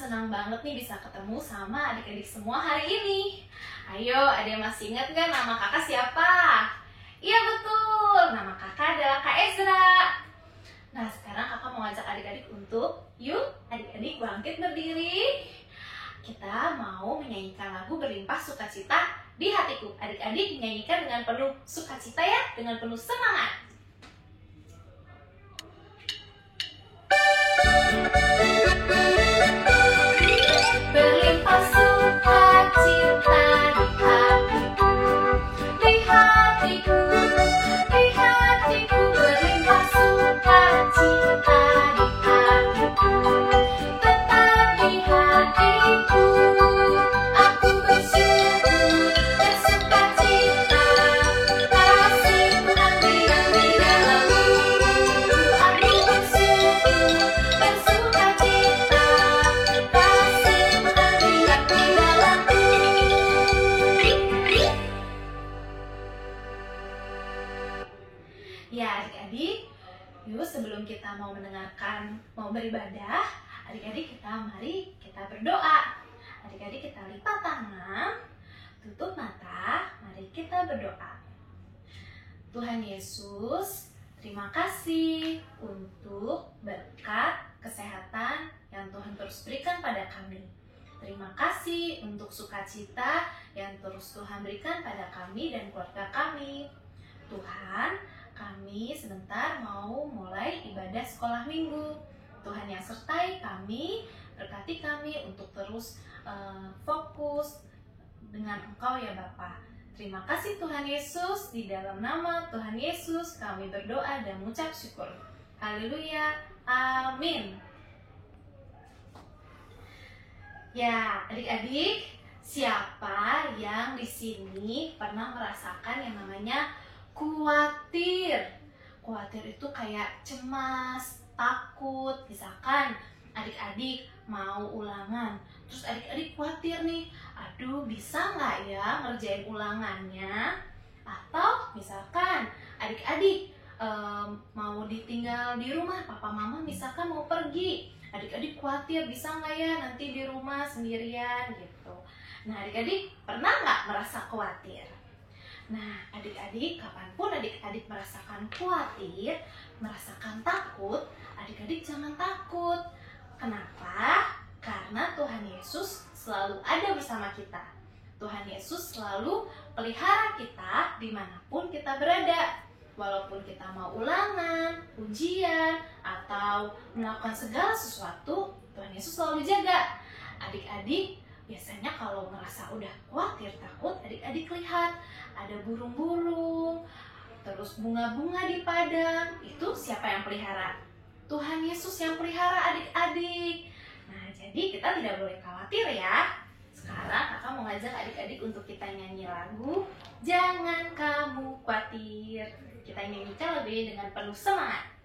senang banget nih bisa ketemu sama adik-adik semua hari ini. Ayo, ada yang masih ingat nggak nama kakak siapa? Iya betul, nama kakak adalah Kak Ezra. Nah, sekarang kakak mau ngajak adik-adik untuk yuk adik-adik bangkit berdiri. Kita mau menyanyikan lagu Berlimpah Sukacita di Hatiku. Adik-adik menyanyikan dengan penuh sukacita ya, dengan penuh semangat. Berlimpah sukacita di hatiku, di hatiku, berlimpah sukacita di hatiku, tetap di hatiku, aku bersyukur bersukacita, kasih Tuhan diam di dalamku, aku bersyukur bersukacita, kasih Tuhan diam di dalamku. Ya adik-adik, yuk sebelum kita mau beribadah, adik-adik mari kita berdoa. Adik-adik kita lipat tangan, tutup mata, mari kita berdoa. Tuhan Yesus, terima kasih untuk berkat kesehatan yang Tuhan terus berikan pada kami. Terima kasih untuk sukacita yang terus Tuhan berikan pada kami dan keluarga kami. Tuhan, kami sebentar mau mulai ibadah sekolah minggu. Tuhan yang sertai kami, berkati kami untuk terus fokus dengan Engkau ya Bapa. Terima kasih Tuhan Yesus, di dalam nama Tuhan Yesus kami berdoa dan mengucap syukur. Haleluya, amin. Ya, adik-adik, siapa yang di sini pernah merasakan yang namanya khawatir? Khawatir itu kayak cemas, takut. Misalkan adik-adik mau ulangan, terus adik-adik khawatir nih, aduh bisa nggak ya ngerjain ulangannya? Atau misalkan adik-adik mau ditinggal di rumah, papa mama misalkan mau pergi, adik-adik khawatir bisa nggak ya nanti di rumah sendirian gitu. Nah, adik-adik pernah nggak merasa khawatir? Nah, adik-adik, kapanpun adik-adik merasakan khawatir, merasakan takut, adik-adik jangan takut. Kenapa? Karena Tuhan Yesus selalu ada bersama kita. Tuhan Yesus selalu pelihara kita dimanapun kita berada. Walaupun kita mau ulangan, ujian, atau melakukan segala sesuatu, Tuhan Yesus selalu jaga. Adik-adik, biasanya kalau ngerasa udah khawatir, takut, adik-adik lihat ada burung-burung, terus bunga-bunga di padang. Itu siapa yang pelihara? Tuhan Yesus yang pelihara adik-adik. Nah, jadi kita tidak boleh khawatir ya. Sekarang kakak mau ngajak adik-adik untuk kita nyanyi lagu Jangan Kamu Khawatir. Kita nyanyikan lagu ini dengan penuh semangat.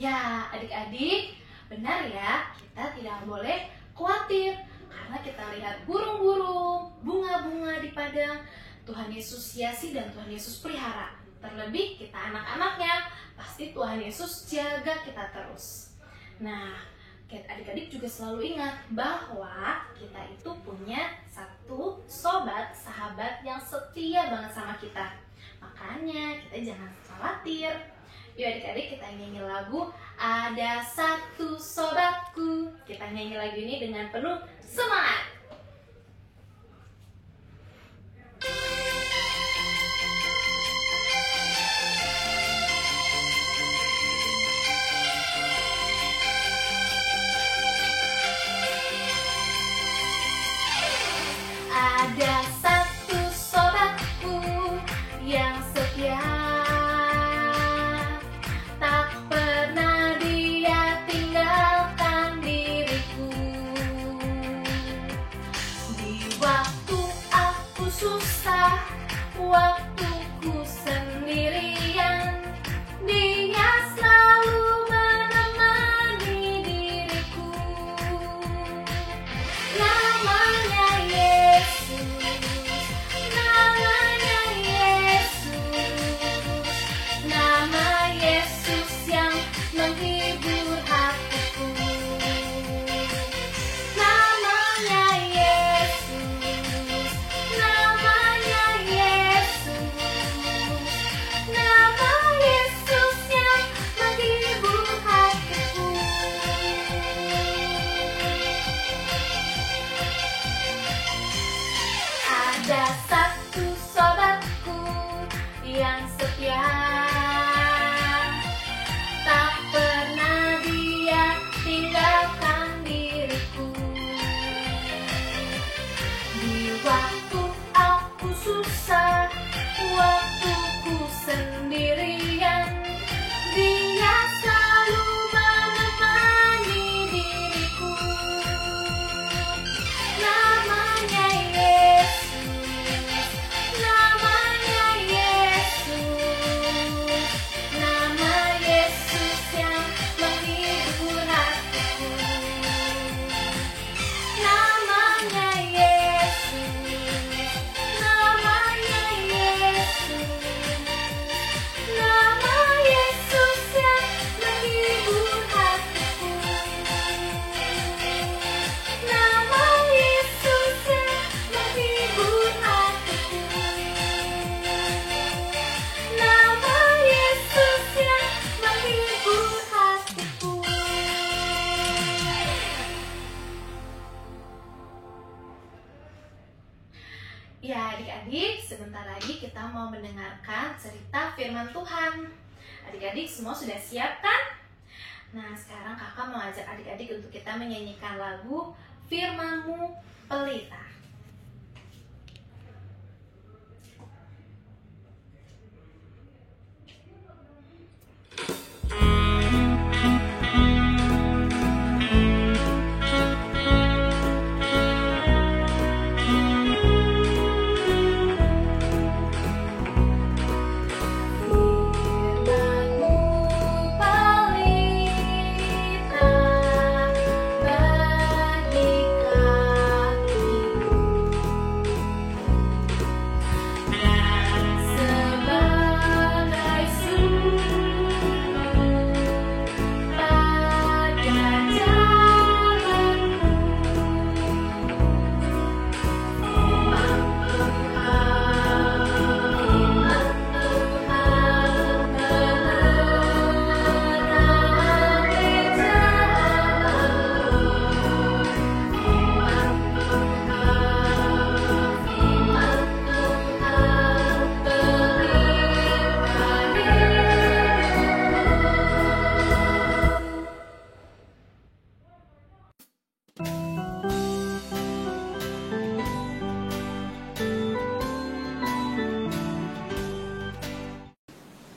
Ya, adik-adik, benar ya, kita tidak boleh khawatir karena kita lihat burung-burung, bunga-bunga di padang. Tuhan Yesus hiasi dan Tuhan Yesus pelihara. Terlebih kita anak-anaknya, pasti Tuhan Yesus jaga kita terus. Nah, adik-adik juga selalu ingat bahwa kita itu punya satu sobat, sahabat yang setia banget sama kita. Makanya kita jangan khawatir. Yuk adik-adik, kita nyanyi lagu Ada Satu Sobatku. Kita nyanyi lagu ini dengan penuh semangat. sebentar lagi kita mau mendengarkan cerita firman Tuhan. Adik-adik semua sudah siap kan? Nah, sekarang kakak mau ajak adik-adik untuk kita menyanyikan lagu Firman-Mu Pelita.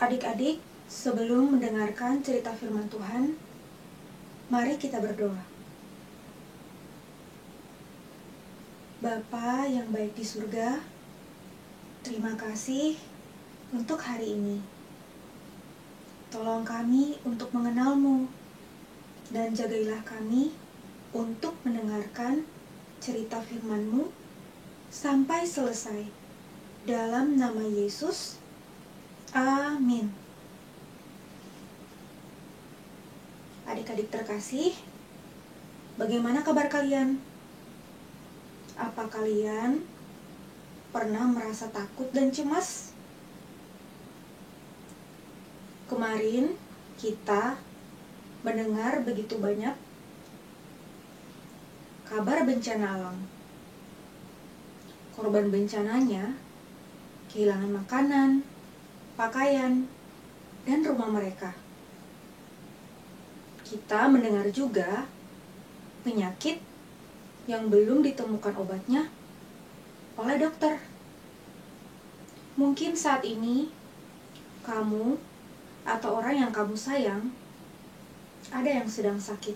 Adik-adik, sebelum mendengarkan cerita firman Tuhan, mari kita berdoa. Bapa yang baik di surga, terima kasih untuk hari ini. Tolong kami untuk mengenal-Mu, dan jagailah kami untuk mendengarkan cerita firman-Mu sampai selesai. Dalam nama Yesus, amin. Adik-adik terkasih, bagaimana kabar kalian? Apa kalian pernah merasa takut dan cemas? Kemarin kita mendengar begitu banyak kabar bencana alam. Korban bencananya kehilangan makanan, pakaian, dan rumah mereka. Kita mendengar juga penyakit yang belum ditemukan obatnya oleh dokter. Mungkin saat ini kamu atau orang yang kamu sayang ada yang sedang sakit.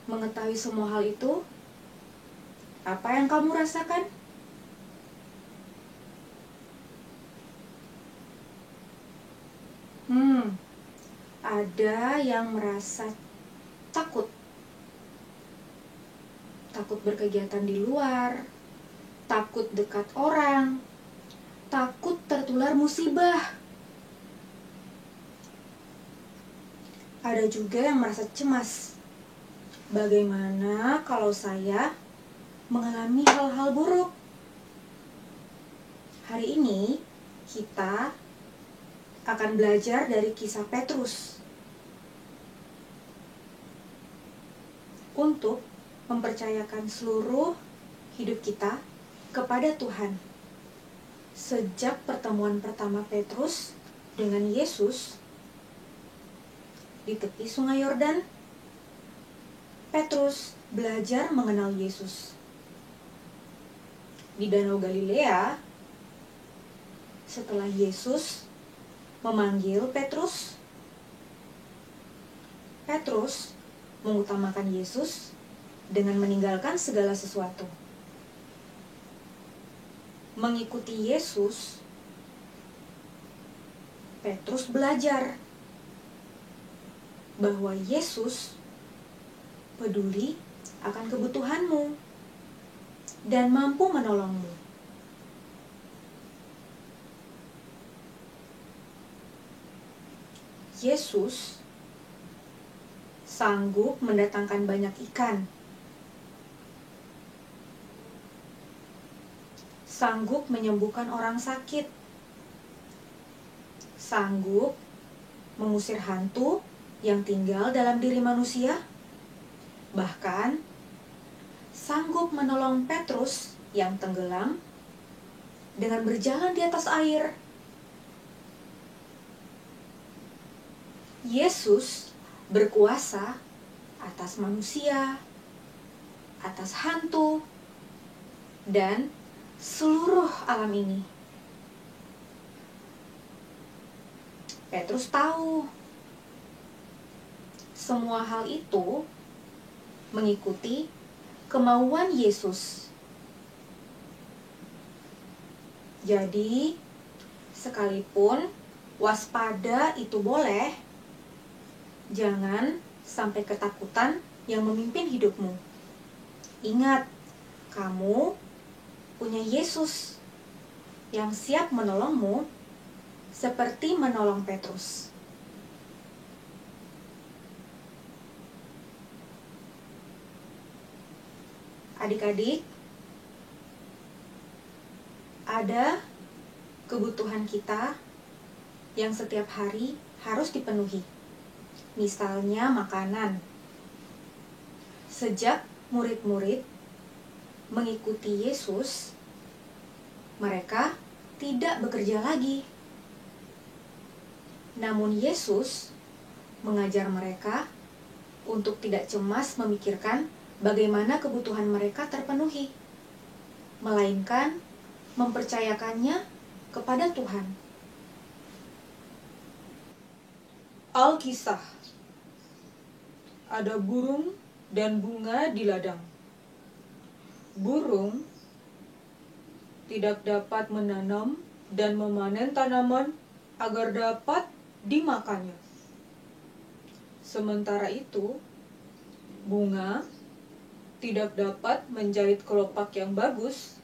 Mengetahui semua hal itu, apa yang kamu rasakan? Ada yang merasa takut. Takut berkegiatan di luar, takut dekat orang, takut tertular musibah. Ada juga yang merasa cemas. Bagaimana kalau saya mengalami hal-hal buruk? Hari ini kita akan belajar dari kisah Petrus untuk mempercayakan seluruh hidup kita kepada Tuhan. Sejak pertemuan pertama Petrus dengan Yesus di tepi Sungai Yordan, Petrus belajar mengenal Yesus. Di Danau Galilea, setelah Yesus memanggil Petrus, Petrus mengutamakan Yesus dengan meninggalkan segala sesuatu. Mengikuti Yesus, Petrus belajar bahwa Yesus peduli akan kebutuhanmu dan mampu menolongmu. Yesus sanggup mendatangkan banyak ikan, sanggup menyembuhkan orang sakit, sanggup mengusir hantu yang tinggal dalam diri manusia, bahkan sanggup menolong Petrus yang tenggelam dengan berjalan di atas air. Yesus berkuasa atas manusia, atas hantu, dan seluruh alam ini. Petrus tahu semua hal itu mengikuti kemauan Yesus. Jadi, sekalipun waspada itu boleh, jangan sampai ketakutan yang memimpin hidupmu. Ingat, kamu punya Yesus yang siap menolongmu seperti menolong Petrus. Adik-adik, ada kebutuhan kita yang setiap hari harus dipenuhi. Misalnya makanan. Sejak murid-murid mengikuti Yesus, mereka tidak bekerja lagi. Namun Yesus mengajar mereka untuk tidak cemas memikirkan bagaimana kebutuhan mereka terpenuhi, melainkan mempercayakannya kepada Tuhan. Alkisah. Ada burung dan bunga di ladang. Burung tidak dapat menanam dan memanen tanaman agar dapat dimakannya. Sementara itu, bunga tidak dapat menjahit kelopak yang bagus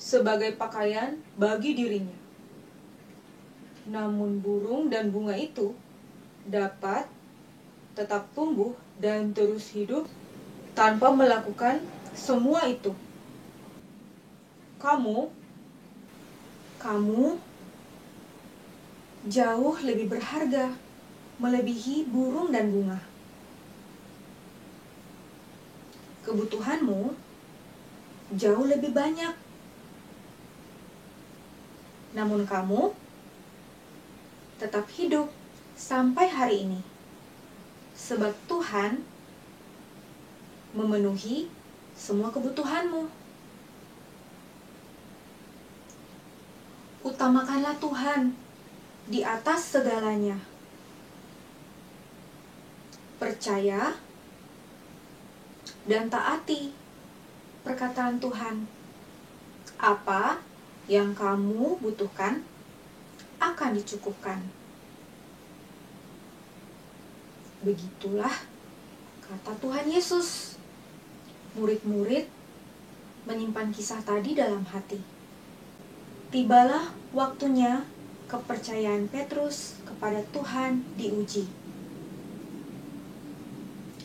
sebagai pakaian bagi dirinya. Namun burung dan bunga itu dapat tetap tumbuh dan terus hidup tanpa melakukan semua itu. Kamu jauh lebih berharga, melebihi burung dan bunga. Kebutuhanmu jauh lebih banyak. Namun kamu tetap hidup sampai hari ini, sebab Tuhan memenuhi semua kebutuhanmu. Utamakanlah Tuhan di atas segalanya. Percaya dan taati perkataan Tuhan. Apa yang kamu butuhkan akan dicukupkan. Begitulah kata Tuhan Yesus. Murid-murid menyimpan kisah tadi dalam hati. Tibalah waktunya kepercayaan Petrus kepada Tuhan diuji.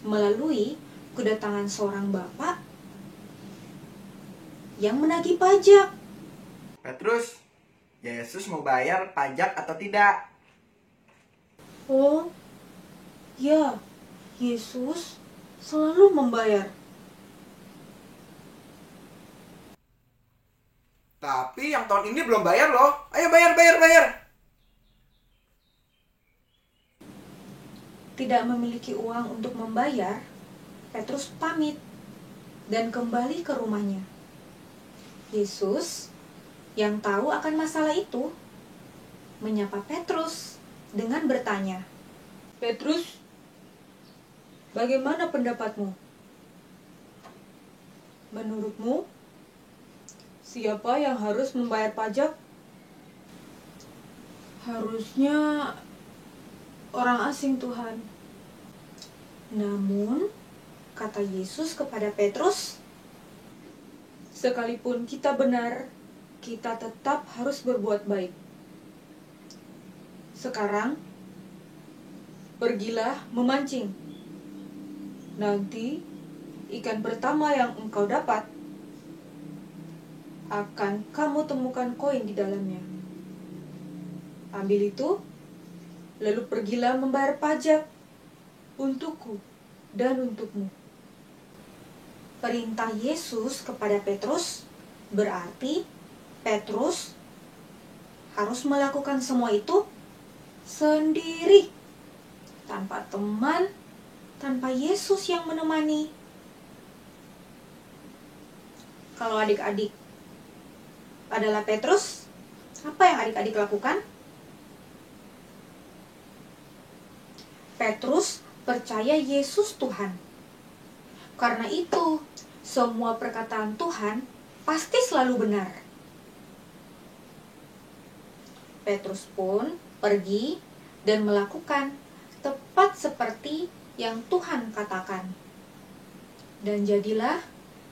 Melalui kedatangan seorang bapak yang menagih pajak. Petrus, Yesus mau bayar pajak atau tidak? Oh, ya, Yesus selalu membayar. Tapi yang tahun ini belum bayar loh. Ayo bayar. Tidak memiliki uang untuk membayar, Petrus pamit dan kembali ke rumahnya. Yesus yang tahu akan masalah itu menyapa Petrus dengan bertanya, Petrus, bagaimana pendapatmu? Menurutmu, siapa yang harus membayar pajak? harusnya orang asing, Tuhan. Namun, kata Yesus kepada Petrus, Sekalipun kita benar, kita tetap harus berbuat baik. Sekarang, pergilah memancing. Nanti, ikan pertama yang engkau dapat, akan kamu temukan koin di dalamnya. Ambil itu, lalu pergilah membayar pajak untukku dan untukmu. perintah Yesus kepada Petrus berarti Petrus harus melakukan semua itu sendiri, tanpa teman, tanpa Yesus yang menemani. Kalau adik-adik adalah Petrus, apa yang adik-adik lakukan? Petrus percaya Yesus Tuhan. Karena itu, semua perkataan Tuhan pasti selalu benar. Petrus pun pergi dan melakukan tepat seperti yang Tuhan katakan. Dan jadilah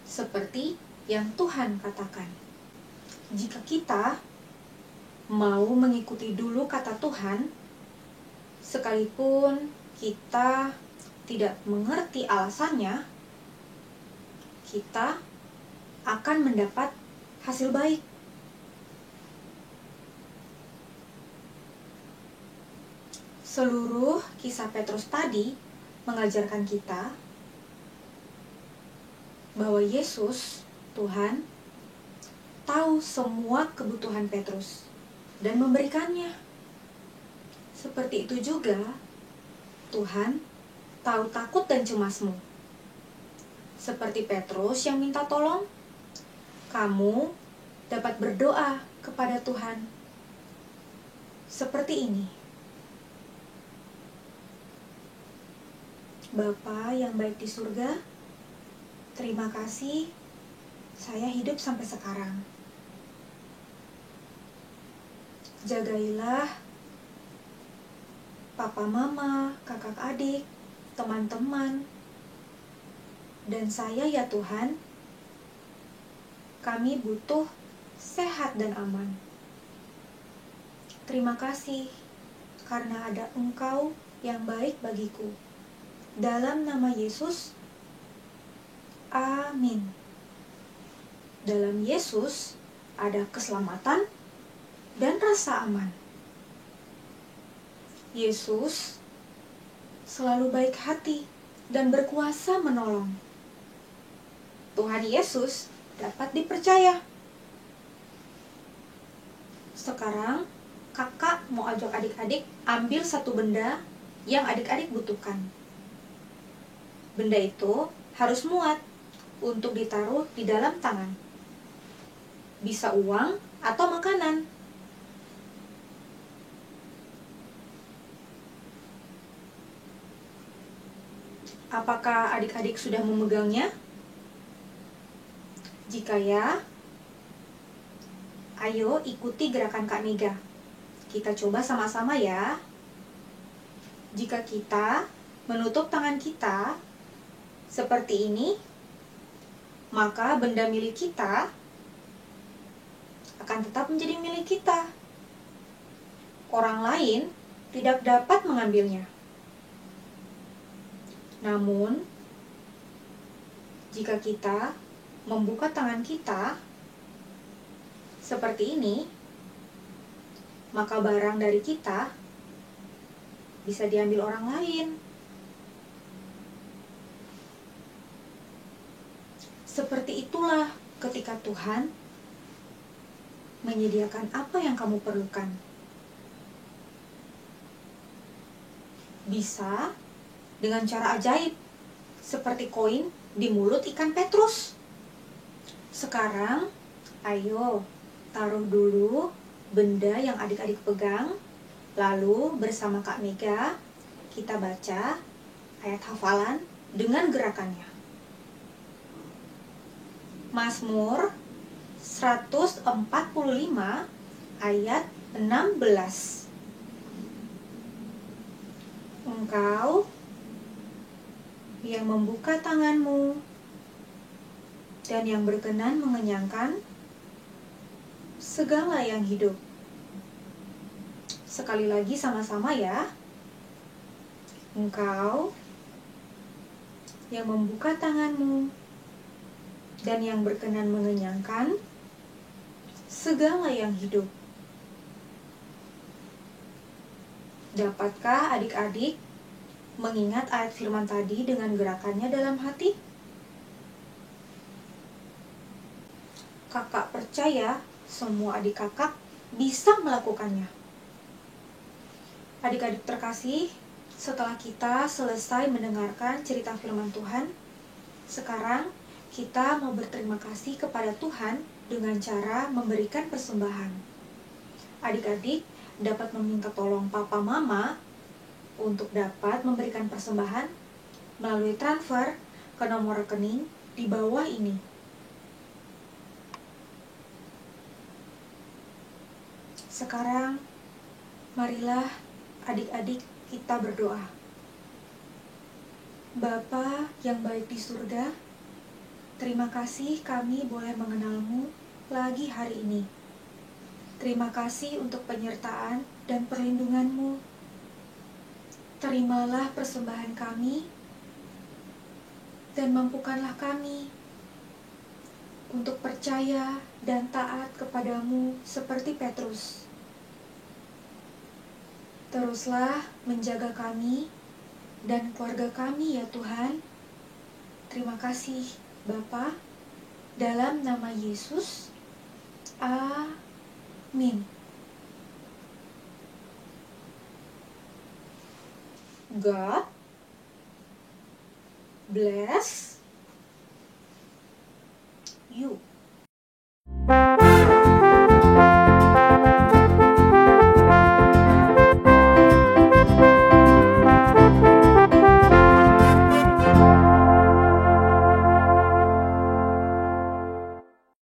seperti yang Tuhan katakan. Jika kita mau mengikuti dulu kata Tuhan, sekalipun kita tidak mengerti alasannya, kita akan mendapat hasil baik. Seluruh kisah Petrus tadi mengajarkan kita bahwa Yesus, Tuhan, tahu semua kebutuhan Petrus dan memberikannya. Seperti itu juga, Tuhan tahu takut dan cemasmu. Seperti Petrus yang minta tolong, kamu dapat berdoa kepada Tuhan. Seperti ini. Bapa yang baik di surga, terima kasih saya hidup sampai sekarang. Jagailah papa mama, kakak adik, teman-teman, dan saya ya Tuhan. Kami butuh sehat dan aman. Terima kasih karena ada Engkau yang baik bagiku. Dalam nama Yesus, amin. Dalam Yesus ada keselamatan dan rasa aman. Yesus selalu baik hati dan berkuasa menolong. Tuhan Yesus dapat dipercaya. Sekarang kakak mau ajak adik-adik ambil satu benda yang adik-adik butuhkan. Benda itu harus muat untuk ditaruh di dalam tangan. Bisa uang atau makanan. Apakah adik-adik sudah memegangnya? Jika ya, ayo ikuti gerakan Kak Mega. Kita coba sama-sama ya. Jika kita menutup tangan kita seperti ini, maka benda milik kita akan tetap menjadi milik kita. Orang lain tidak dapat mengambilnya. Namun, jika kita membuka tangan kita seperti ini, maka barang dari kita bisa diambil orang lain. Seperti itulah ketika Tuhan menyediakan apa yang kamu perlukan. Bisa dengan cara ajaib, seperti koin di mulut ikan Petrus. Sekarang, ayo taruh dulu benda yang adik-adik pegang, lalu bersama Kak Mega kita baca ayat hafalan dengan gerakannya. Mazmur 145 ayat 16. Engkau yang membuka tanganmu dan yang berkenan mengenyangkan segala yang hidup. Sekali lagi sama-sama ya. Engkau yang membuka tanganmu dan yang berkenan mengenyangkan segala yang hidup. Dapatkah adik-adik mengingat ayat firman tadi dengan gerakannya dalam hati? Kakak percaya semua adik kakak bisa melakukannya. Adik-adik terkasih, setelah kita selesai mendengarkan cerita firman Tuhan, sekarang kita mau berterima kasih kepada Tuhan dengan cara memberikan persembahan. Adik-adik dapat meminta tolong papa mama untuk dapat memberikan persembahan melalui transfer ke nomor rekening di bawah ini. Sekarang, marilah adik-adik kita berdoa. Bapa yang baik di surga, terima kasih kami boleh mengenalmu lagi hari ini. Terima kasih untuk penyertaan dan perlindunganmu. Terimalah persembahan kami dan mampukanlah kami untuk percaya dan taat kepadamu seperti Petrus. Teruslah menjaga kami dan keluarga kami ya Tuhan. Terima kasih Bapa, dalam nama Yesus. Amin. God bless you.